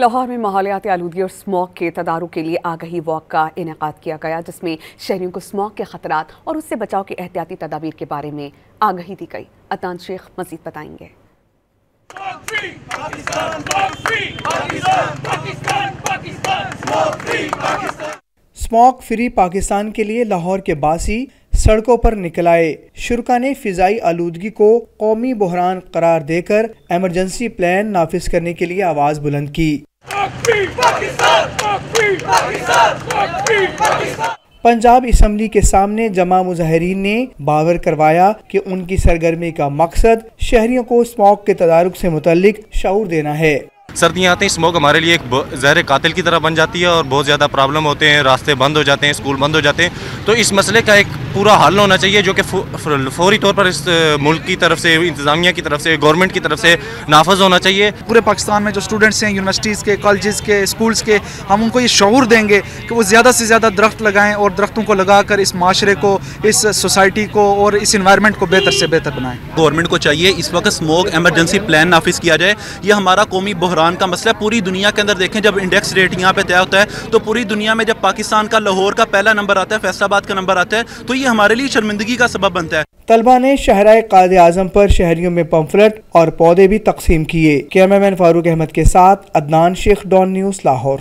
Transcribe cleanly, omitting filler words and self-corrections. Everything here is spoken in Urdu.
لاہور میں ماحولیاتی آلودگی اور اسموگ کے تدارک کے لیے آگہی واک کا انعقاد کیا گیا، جس میں شہریوں کو اسموگ کے خطرات اور اس سے بچاؤ کی احتیاطی تدابیر کے بارے میں آگہی دی گئی۔ عدنان شیخ مزید بتائیں گے۔ اسموگ فری پاکستان کے لیے لاہور کے باسی سڑکوں پر نکل آئے۔ شرکا نے فضائی آلودگی کو قومی بحران قرار دے کر ایمرجنسی پلان نافذ کرنے کے لیے آواز بلند کی۔ پنجاب اسمبلی کے سامنے جمع مظاہرین نے باور کروایا کہ ان کی سرگرمی کا مقصد شہریوں کو اسموگ کے تدارک سے متعلق شعور دینا ہے۔ سردیاں آتے ہیں، اسموگ ہمارے لیے ایک زہر قاتل کی طرح بن جاتی ہے اور بہت زیادہ پرابلم ہوتے ہیں، راستے بند ہو جاتے ہیں، اسکول بند ہو جاتے ہیں۔ تو اس مسئلے کا ایک پورا حل ہونا چاہیے جو کہ فوری طور پر اس ملک کی طرف سے، انتظامیہ کی طرف سے، گورنمنٹ کی طرف سے نافذ ہونا چاہیے۔ پورے پاکستان میں جو اسٹوڈنٹس ہیں، یونیورسٹیز کے، کالجز کے، اسکولز کے، ہم ان کو یہ شعور دیں گے کہ وہ زیادہ سے زیادہ درخت لگائیں اور درختوں کو لگا کر اس معاشرے کو، اس سوسائٹی کو اور اس انوائرمنٹ کو بہتر سے بہتر بنائیں۔ گورنمنٹ کو چاہیے اس وقت اسموگ ایمرجنسی پلان نافذ کیا جائے۔ یہ ہمارا قومی بحران کا مسئلہ ہے۔ پوری دنیا کے اندر دیکھیں، جب انڈیکس ریٹ یہاں پہ طے ہوتا ہے تو پوری دنیا میں جب پاکستان کا لاہور کا پہلا نمبر آتا ہے، فیصل آباد کا نمبر آتا ہے، تو یہ ہمارے لیے شرمندگی کا سبب بنتا ہے۔ طلبہ نے شاہراہ قائد اعظم پر شہریوں میں پمفلٹ اور پودے بھی تقسیم کیے۔ کیمرہ مین فاروق احمد کے ساتھ عدنان شیخ، ڈان نیوز، لاہور۔